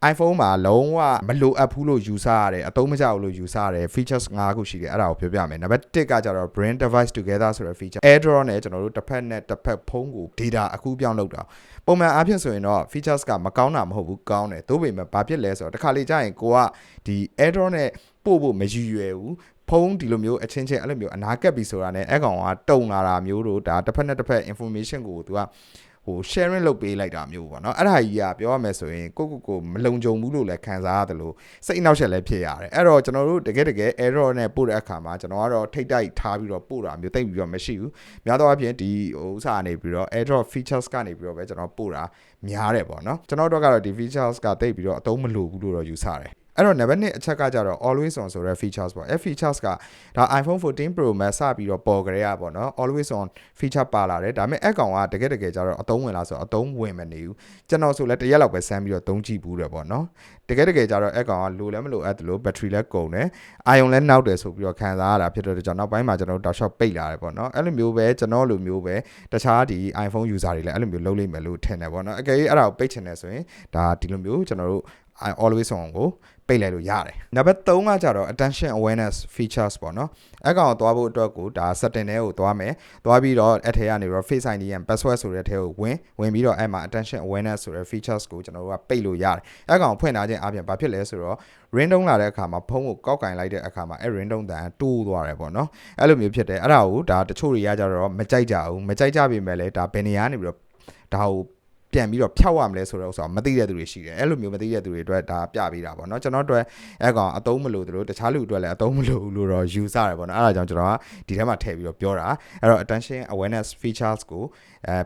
iPhone မှာလုံးဝမလိုအပ်ဘူးလို့ယူဆရတယ်အသုံးမကျဘူးလို့ယူဆရတယ် features 5ခုရှိတယ်အဲ့ဒါကိုပြောပြမယ်နံပါတ်1ကကြတော့ bring device together ဆိုတဲ့ feature AirDrop နဲ့ကျွန်တော်တို့တစ်ဖက်နဲ့တစ်ဖက်ဖုန်းကို data အခုပြောင်းလုပ်တာပုံမှန်အားဖြင့်ဆိုရင်တော့ features ကမကောင်းတာမဟုတ်ဘူးကောင်းတယ်သို့ပေမဲ့ဘာဖြစ်လဲဆိုတော့တစ်ခါလေကြာရင်ကိုကဒီ AirDrop နဲ့ပို့ဖို့မရည်ရွယ်ဘူးဖုန်းဒီလိုမျိုးအချင်းချင်းအဲ့လိုမျိုးအနာကပ်ပြီဆိုတာနဲ့အဲ့ကောင်ကတုံလာတာမျိုးတို့ဒါတစ်ဖက်နဲ့တစ်ဖက် information ကိုသူကsharing လုပ်ပေးလိုက်တာမျိုးပေါ့နော်အဲ့ဒါကြီးကပြောရမယ်ဆိုရင်ကိုမလုံခြုံဘူးလို့လည်းခံစားရတယ်လို့စိတ်အနှောက်အယှက်လည်းဖြစ်ရတယ်အဲ့တော့ကျွန်တော်တို့တကယ် error နဲ့ပို့တဲ့အခါမှာကျွန်တော်ကတော့ထိတ်တိုက်ထားပြီးတော့ပို့တာမျိုးတိတ်ပြီးတော့မရှိဘူးများသောအားဖြင့်ဒီဥစ္စာကနေပြီးတော့ error features ကနေပြီးတော့ပဲကျွန်တော်ပို့တာများတယ်ပေါ့နော်ကျွန်တော်တို့ကတော့ဒီ features ကတိတ်ပြီးတော့အသုံးမလိုဘူးလို့တော့ယူဆတယ်အဲ့တော့ number 1အချက်ကကြတော့ always on ဆိုတဲ့ features ပေါ့အဲ့ features ကဒါ iPhone 14 Pro Max စပြီးတော့ပေါ်ကြရပေါ့နော် always on feature ပါလာတယ်ဒါပေမဲ့အဲ့ကောင်ကတကယ်ကြတော့အသုံးဝင်လားဆိုတော့အသုံးဝင်မနေဘူးကျွန်တော်ဆိုလည်းတစ်ရက်လောက်ပဲဆန်းပြီးတော့သုံးကြည့်ဘူးတယ်ပေါ့နော်တကယ်ကြတော့အဲ့ကောင်ကလိုလည်းမလိုအပ်တယ်လို့ battery လည်းကုန်တယ် ion လည်းနောက်တယ်ဆိုပြီးတော့ခံစားရတာဖြစ်တော့ကျွန်တော်နောက်ပိုင်းမှာကျွန်တော်တောက်လျှောက်ပိတ်လာတယ်ပေါ့နော်အဲ့လိုမျိုးပဲကျွန်တော်လိုမျိုးပဲတခြားဒီ iPhone user တွေလည်းအဲ့လိုမျိုးလုပ်လိမ့်မယ်လို့ထင်တယ်ပေါ့နော်အကယ်၍အဲ့ဒါကိုပိတ်ချင်တယ်ဆိုရင်ဒါဒီလိုမျိုးကျွန်တော်တို့I always on ကိုပိတ်လိုက်လို့ရတယ်နံပါတ်3ကကြတော့ attention awareness features ပေါ့နော်အဲ့ကောင်ကိုသွားဖို့အတွက်ကိုဒါ setting ထဲကိုသွားမယ်သွားပြီးတော့အဲ့ထဲကနေပြီးတော့ face ID and password ဆိုတဲ့ထဲကိုဝင်ပြီးတော့အဲ့မှာ attention awareness ဆိုတဲ့ features ကိုကျွန်တော်တို့ကပိတ်လို့ရတယ်အဲ့ကောင်ဖွင့်ထားခြင်းအပြင်ဘာဖြစ်လဲဆိုတော့ ring tone လာတဲ့အခါမှာဖုန်းကိုကောက်ကင်လိုက်တဲ့အခါမှာအဲ့ ring tone တန်တိုးသွားတယ်ပေါ့နော်အဲ့လိုမျိုးဖြစ်တယ်အဲ့ဒါကိုဒါတချို့တွေကကြတော့မကြိုက်ကြဘူးမကြိုက်ကြပေမဲ့လည်းဒါဘယ်နေရာနေပြီးတော့ဒါကိုပြန်ပြီးတော့ဖြောက်ရမလဲဆိုတော့ဥစ္စာမသိတဲ့သူတွေရှိတယ်အဲ့လိုမျိုးမသိတဲ့သူတွေအတွက်ဒါပြပေးတာပေါ့နော်ကျွန်တော်တို့အဲ့ကောင်အသုံးမလို့တို့တခြားလူအတွက်လည်းအသုံးမလို့လို့တော့ယူဆတယ်ပေါ့နော်အဲ့ဒါကြောင့်ကျွန်တော်ကဒီထဲမှာထည့်ပြီးတော့ပြောတာအဲ့တော့ attention awareness features ကို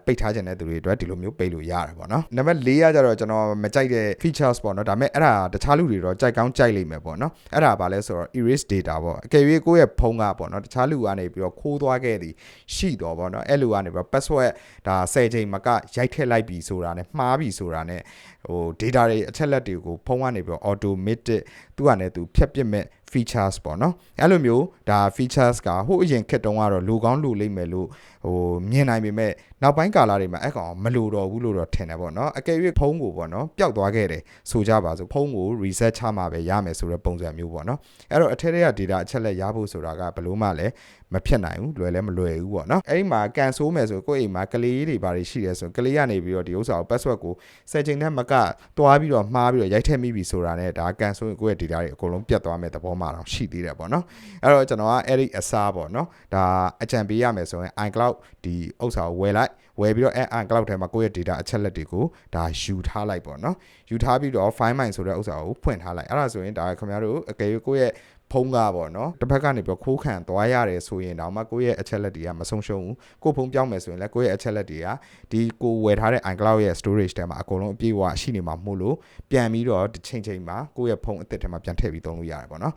ပိတ်ထားခြင်းတဲ့သူတွေအတွက်ဒီလိုမျိုးပိတ်လို့ရတယ်ပေါ့နော်နံပါတ်4ကကြတော့ကျွန်တော်မကြိုက်တဲ့ features ပေါ့နော်ဒါပေမဲ့အဲ့ဒါတခြားလူတွေတော့ကြိုက်ကောင်းကြိုက်လိမ့်မယ်ပေါ့နော်အဲ့ဒါဘာလဲဆိုတော့ erase data ပေါ့အကယ်၍ကိုယ့်ရဲ့ဖုန်းကပေါ့နော်တခြားလူကနေပြီးတော့ခိုးသွားခဲ့သည်ရှိတော့ပေါ့နော်အဲ့လူကနေပြီးတော့ password ဒါ10ချိန်မကရိုက်ထည့်လိုက်ပြီဆိုတာနဲ့မှားပြီဆိုတာနဲ့data တွေအချက်လက်တွေကိုဖုန်းကနေပြီးတော့ automatic သူကနေသူဖြတ်ပစ်မဲ့ features ပေါ့နော်အဲ့လိုမျိုးဒါ features ကဟိုအရင်ခက်တုန်းကတော့လိုကောင်းလိုလိမ့်မယ်လို့မြင်နိုင်ပေမဲ့နောက်ပိုင်းကာလတွေမှာအဲ့ကောင်မလိုတော့ဘူးလို့တော့ထင်တယ်ပေါ့နော်အကယ်၍ဖုန်းကိုပေါ့နော်ပျောက်သွားခဲ့တယ်ဆိုကြပါစို့ဖုန်းကို reset ချမှာပဲရမယ်ဆိုတဲ့ပုံစံမျိုးပေါ့နော်အဲ့တော့အထက်ထဲက data အချက်လက်ရဖို့ဆိုတာကဘယ်လို့မှလည်းမဖြစ်နိုင်ဘူးလွယ်လည်းမလွယ်ဘူးပေါ့နော်အဲ့ဒီမှာကန်ဆိုးမယ်ဆိုကိုယ့်အိမ်မှာကလေးတွေဘာတွေရှိရဲဆိုကလေးကနေပြီးတော့ဒီဥစ္စာကို password ကို10ချိန်နဲ့မကတွားပြီးတော့မှားပြီးတော့ရိုက်ထည့်မိပြီဆိုတာနဲ့ဒါကန်ဆိုးရင်ကိုယ့်ရဲ့ data တွေအကုန်လုံးပြတ်သွားမဲ့သဘောမှတော့ရှိသေးတယ်ပေါ့နော်အဲ့တော့ကျွန်တော်ကအဲ့ဒီအစားပေါ့နော်ဒါအကြံပေးရမယ်ဆိုရင် iCloud ဒီဥစ္စာကိုဝယ်ပြီးတော့iCloud ထဲမှာကိုယ့်ရဲ့ data အချက်လက်တွေကိုဒါယူထားလိုက်ပေါ့နော်ယူထားပြီးတော့ Find My ဆိုတဲ့ဥစ္စာကိုဖွင့်ထားလိုက်အဲ့ဒါဆိုရင်ဒါခင်ဗျားတို့အကယ်၍ကိုယ့်ရဲ့ဖုန်းကပေါ့နော်တစ်ဖက်ကနေပြီးခိုးခံသွားရတယ်ဆိုရင်တော့မှကိုယ့်ရဲ့အချက်လက်တွေကမဆုံးရှုံးဘူးကိုယ့်ဖုန်းပြောင်းမယ်ဆိုရင်လည်းကိုယ့်ရဲ့အချက်လက်တွေကဒီကိုဝယ်ထားတဲ့ iCloud ရဲ့ storage ထဲမှာအကုန်လုံးအပြည့်အဝရှိနေမှာမို့လို့ပြန်ပြီးတော့တစ်ချိန်မှာကိုယ့်ရဲ့ဖုန်းအသစ်ထဲမှာပြန်ထည့်ပြီးသုံးလို့ရတယ်ပေါ့နော်